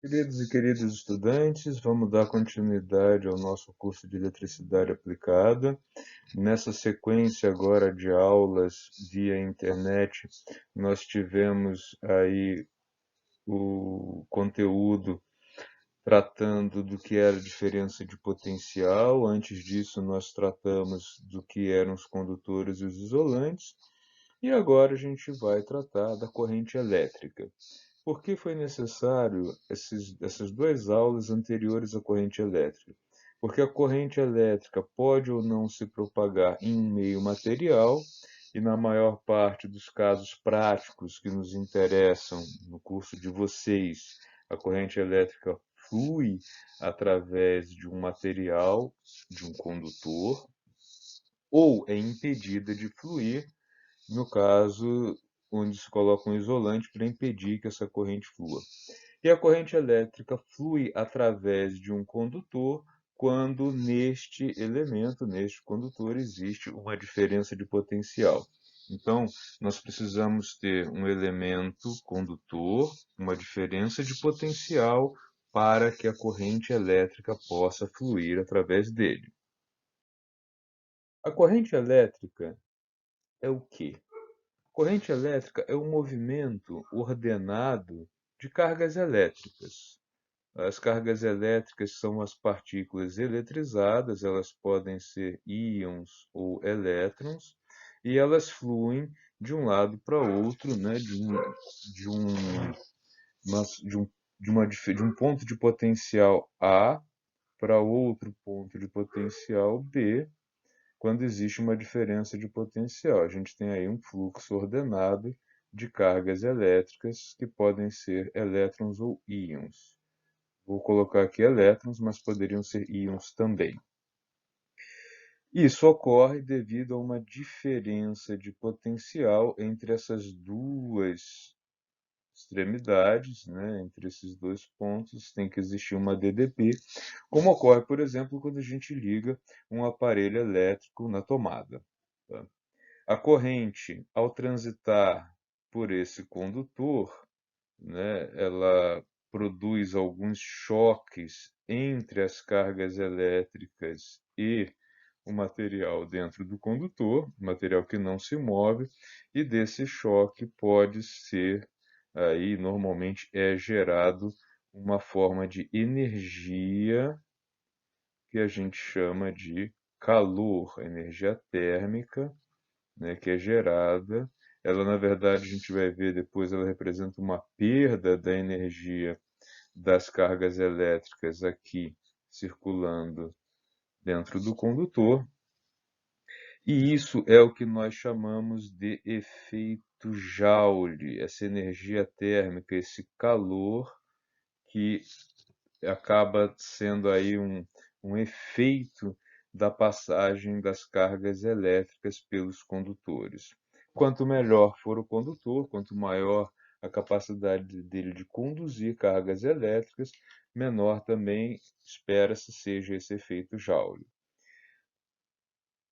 Queridos e queridas estudantes, vamos dar continuidade ao nosso curso de Eletricidade Aplicada. Nessa sequência agora de aulas via internet, nós tivemos aí o conteúdo tratando do que era a diferença de potencial. Antes disso, nós tratamos do que eram os condutores e os isolantes. E agora a gente vai tratar da corrente elétrica. Por que foi necessário essas duas aulas anteriores à corrente elétrica? Porque a corrente elétrica pode ou não se propagar em um meio material, e na maior parte dos casos práticos que nos interessam no curso de vocês, a corrente elétrica flui através de um material, de um condutor, ou é impedida de fluir no caso onde se coloca um isolante para impedir que essa corrente flua. E a corrente elétrica flui através de um condutor quando neste elemento, neste condutor, existe uma diferença de potencial. Então, nós precisamos ter um elemento condutor, uma diferença de potencial, para que a corrente elétrica possa fluir através dele. A corrente elétrica é o quê? Corrente elétrica é um movimento ordenado de cargas elétricas. As cargas elétricas são as partículas eletrizadas, elas podem ser íons ou elétrons, e elas fluem de um lado para outro, né, de um, uma, de um ponto de potencial A para outro ponto de potencial B, quando existe uma diferença de potencial. A gente tem aí um fluxo ordenado de cargas elétricas que podem ser elétrons ou íons. Vou colocar aqui elétrons, mas poderiam ser íons também. Isso ocorre devido a uma diferença de potencial entre essas duas extremidades, né? Entre esses dois pontos tem que existir uma DDP, como ocorre, por exemplo, quando a gente liga um aparelho elétrico na tomada. Tá? A corrente, ao transitar por esse condutor, né, ela produz alguns choques entre as cargas elétricas e o material dentro do condutor, material que não se move, e desse choque pode ser, aí normalmente é gerado uma forma de energia que a gente chama de calor, energia térmica, né, que é gerada. Ela, na verdade, a gente vai ver depois, ela representa uma perda da energia das cargas elétricas aqui circulando dentro do condutor. E isso é o que nós chamamos de efeito Joule, essa energia térmica, esse calor que acaba sendo aí um efeito da passagem das cargas elétricas pelos condutores. Quanto melhor for o condutor, quanto maior a capacidade dele de conduzir cargas elétricas, menor também espera-se seja esse efeito Joule.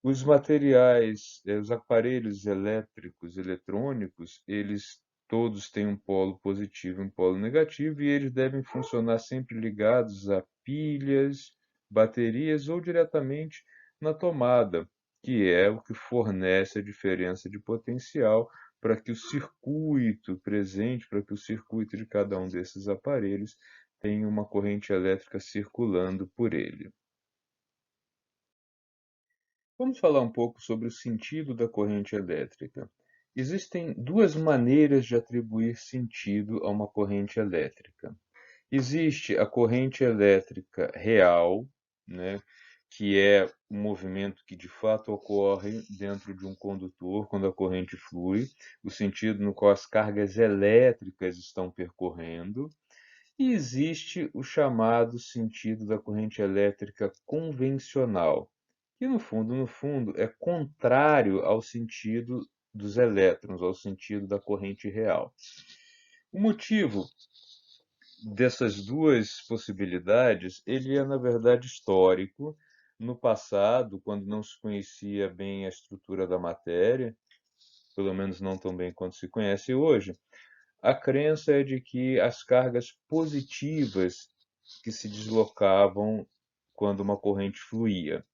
Os materiais, os aparelhos elétricos, eletrônicos, eles todos têm um polo positivo e um polo negativo, e eles devem funcionar sempre ligados a pilhas, baterias ou diretamente na tomada, que é o que fornece a diferença de potencial para que o circuito presente, para que o circuito de cada um desses aparelhos tenha uma corrente elétrica circulando por ele. Vamos falar um pouco sobre o sentido da corrente elétrica. Existem duas maneiras de atribuir sentido a uma corrente elétrica. Existe a corrente elétrica real, né, que é um movimento que de fato ocorre dentro de um condutor quando a corrente flui, o sentido no qual as cargas elétricas estão percorrendo. E existe o chamado sentido da corrente elétrica convencional, que no fundo, é contrário ao sentido dos elétrons, ao sentido da corrente real. O motivo dessas duas possibilidades, ele é na verdade histórico. No passado, quando não se conhecia bem a estrutura da matéria, pelo menos não tão bem quanto se conhece hoje, A crença é de que as cargas positivas que se deslocavam quando uma corrente fluía.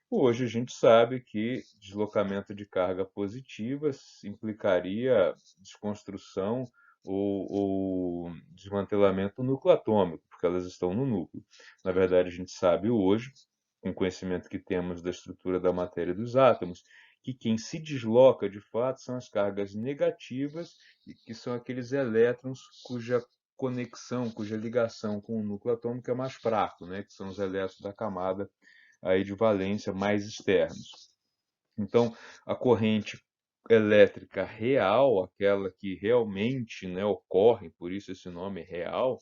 Hoje a gente sabe que deslocamento de carga positiva implicaria desconstrução ou desmantelamento do núcleo atômico, porque elas estão no núcleo. Na verdade, a gente sabe hoje, com o conhecimento que temos da estrutura da matéria dos átomos, que quem se desloca de fato são as cargas negativas, que são aqueles elétrons cuja conexão, cuja ligação com o núcleo atômico é mais fraco, né? Que são os elétrons da camada aí de valência mais externos. Então, a corrente elétrica real, aquela que realmente, né, ocorre, por isso esse nome real,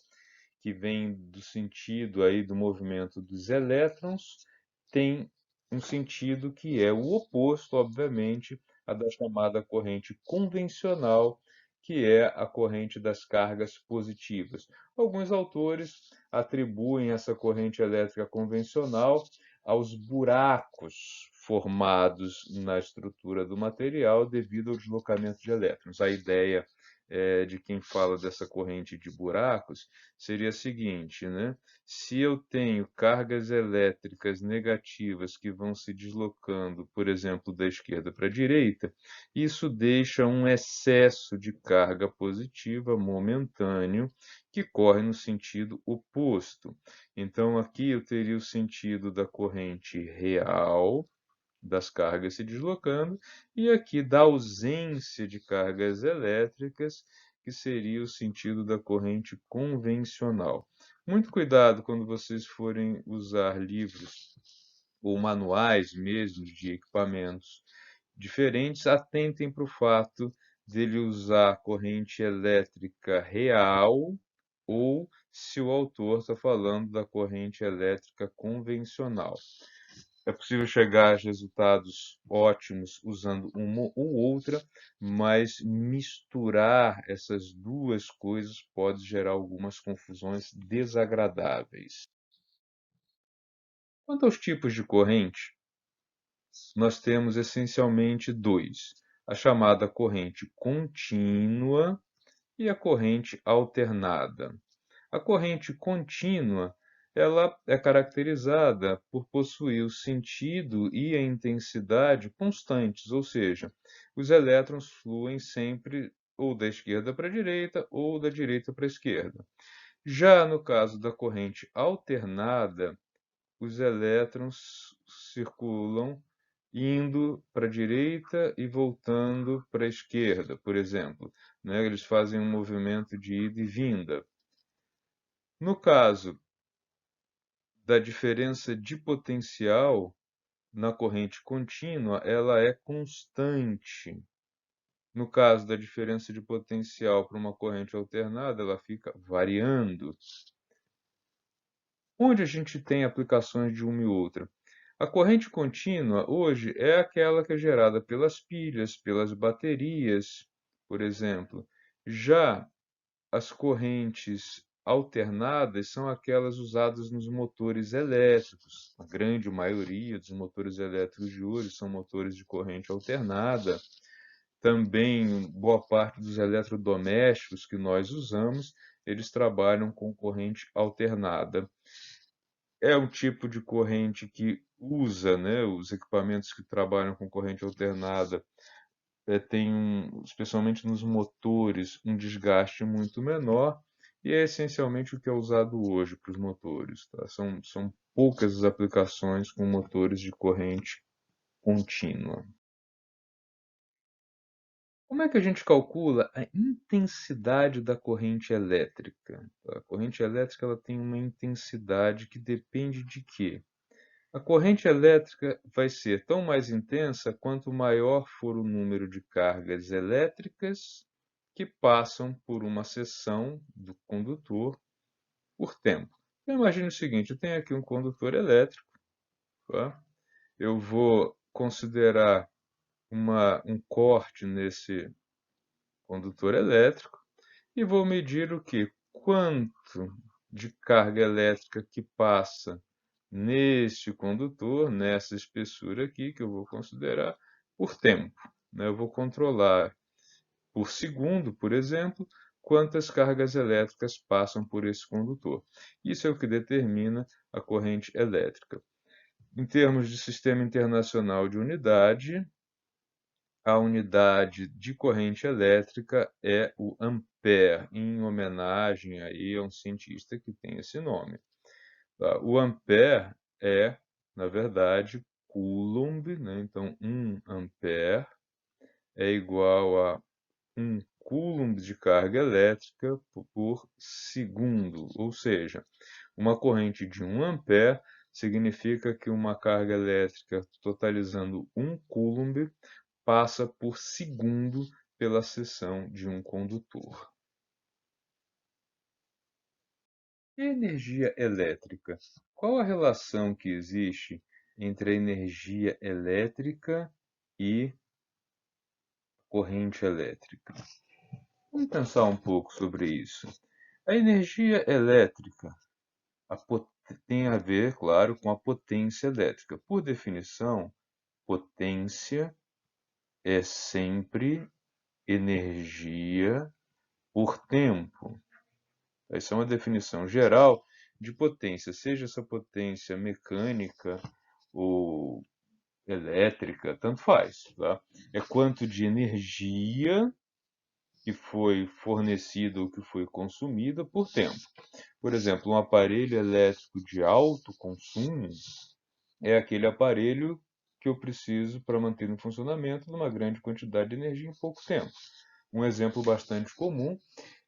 que vem do sentido aí do movimento dos elétrons, tem um sentido que é o oposto, obviamente, à da chamada corrente convencional, que é a corrente das cargas positivas. Alguns autores atribuem essa corrente elétrica convencional aos buracos formados na estrutura do material devido ao deslocamento de elétrons. A ideia de quem fala dessa corrente de buracos seria a seguinte, né? Se eu tenho cargas elétricas negativas que vão se deslocando, por exemplo, da esquerda para a direita, isso deixa um excesso de carga positiva momentâneo que corre no sentido oposto. Então, aqui eu teria o sentido da corrente real, das cargas se deslocando, e aqui da ausência de cargas elétricas, que seria o sentido da corrente convencional. Muito cuidado quando vocês forem usar livros ou manuais mesmo de equipamentos diferentes, atentem para o fato dele usar corrente elétrica real ou se o autor está falando da corrente elétrica convencional. É possível chegar a resultados ótimos usando uma ou outra, mas misturar essas duas coisas pode gerar algumas confusões desagradáveis. Quanto aos tipos de corrente, nós temos essencialmente dois: a chamada corrente contínua e a corrente alternada. A corrente contínua, ela é caracterizada por possuir o sentido e a intensidade constantes, ou seja, os elétrons fluem sempre ou da esquerda para a direita ou da direita para a esquerda. Já no caso da corrente alternada, os elétrons circulam indo para a direita e voltando para a esquerda, por exemplo, né? Eles fazem um movimento de ida e vinda. No caso da diferença de potencial na corrente contínua, ela é constante. No caso da diferença de potencial para uma corrente alternada, ela fica variando. Onde a gente tem aplicações de uma e outra? A corrente contínua hoje é aquela que é gerada pelas pilhas, pelas baterias, por exemplo. Já as correntes alternadas são aquelas usadas nos motores elétricos. A grande maioria dos motores elétricos de hoje são motores de corrente alternada. Também boa parte dos eletrodomésticos que nós usamos, eles trabalham com corrente alternada. É um tipo de corrente que usa, né, os equipamentos que trabalham com corrente alternada tem, especialmente nos motores, um desgaste muito menor e é essencialmente o que é usado hoje para os motores. Tá? São poucas as aplicações com motores de corrente contínua. Como é que a gente calcula a intensidade da corrente elétrica? A corrente elétrica ela tem uma intensidade que depende de quê? A corrente elétrica vai ser tão mais intensa quanto maior for o número de cargas elétricas que passam por uma seção do condutor por tempo. Então, imagine o seguinte: eu tenho aqui um condutor elétrico, tá? Eu vou considerar um corte nesse condutor elétrico e vou medir o que? Quanto de carga elétrica que passa neste condutor, nessa espessura aqui, que eu vou considerar por tempo, né? Eu vou controlar por segundo, por exemplo, quantas cargas elétricas passam por esse condutor. Isso é o que determina a corrente elétrica. Em termos de sistema internacional de unidade, a unidade de corrente elétrica é o ampere, em homenagem aí a um cientista que tem esse nome. Tá? O ampere é, na verdade, coulomb, né? Então, 1 ampere é igual a 1 coulomb de carga elétrica por segundo, ou seja, uma corrente de 1 ampere significa que uma carga elétrica totalizando 1 coulomb passa por segundo pela seção de um condutor. Energia elétrica. Qual a relação que existe entre a energia elétrica e corrente elétrica? Vamos pensar um pouco sobre isso. A energia elétrica tem a ver, claro, com a potência elétrica. Por definição, potência é sempre energia por tempo. Essa é uma definição geral de potência, seja essa potência mecânica ou elétrica, tanto faz. Tá? É quanto de energia que foi fornecida ou que foi consumida por tempo. Por exemplo, um aparelho elétrico de alto consumo é aquele aparelho que eu preciso para manter no funcionamento numa grande quantidade de energia em pouco tempo. Um exemplo bastante comum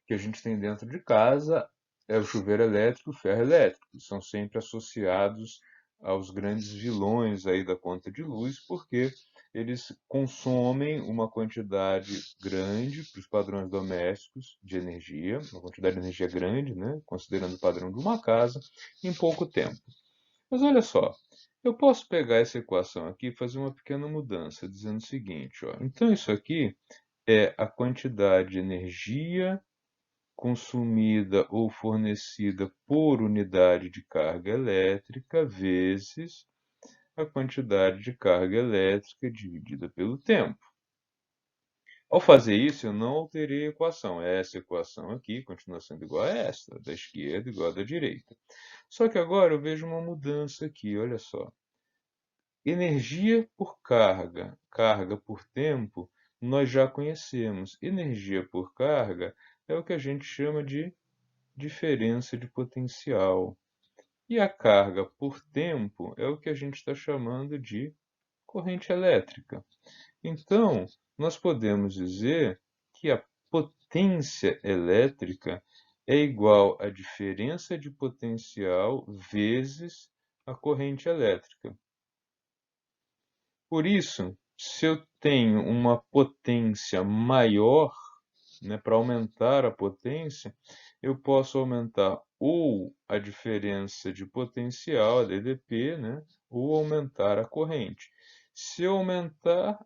que a gente tem dentro de casa é o chuveiro elétrico e o ferro elétrico. São sempre associados aos grandes vilões aí da conta de luz, porque eles consomem uma quantidade grande para os padrões domésticos de energia, uma quantidade de energia grande, né, considerando o padrão de uma casa, em pouco tempo. Mas olha só, eu posso pegar essa equação aqui e fazer uma pequena mudança, dizendo o seguinte, ó, então isso aqui é a quantidade de energia consumida ou fornecida por unidade de carga elétrica vezes a quantidade de carga elétrica dividida pelo tempo. Ao fazer isso, eu não alterei a equação. Essa equação aqui continua sendo igual a esta, da esquerda igual a da direita. Só que agora eu vejo uma mudança aqui, olha só. Energia por carga, carga por tempo, nós já conhecemos. Energia por carga é o que a gente chama de diferença de potencial. E a carga por tempo é o que a gente está chamando de corrente elétrica. Então, nós podemos dizer que a potência elétrica é igual à diferença de potencial vezes a corrente elétrica. Por isso, se eu tenho uma potência maior, né, para aumentar a potência, eu posso aumentar ou a diferença de potencial, a DDP, né, ou aumentar a corrente. Se eu aumentar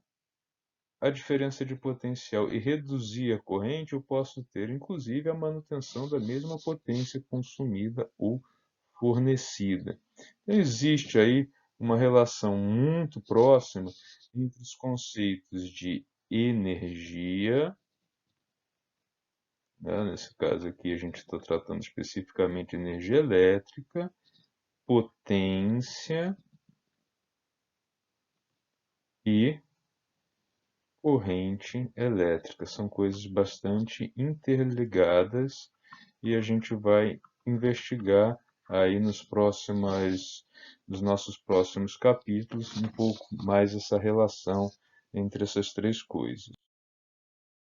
a diferença de potencial e reduzir a corrente, eu posso ter, inclusive, a manutenção da mesma potência consumida ou fornecida. Então, existe aí uma relação muito próxima entre os conceitos de energia, né? Nesse caso aqui a gente está tratando especificamente de energia elétrica, potência e corrente elétrica. São coisas bastante interligadas e a gente vai investigar aí nos nossos próximos capítulos um pouco mais essa relação entre essas três coisas.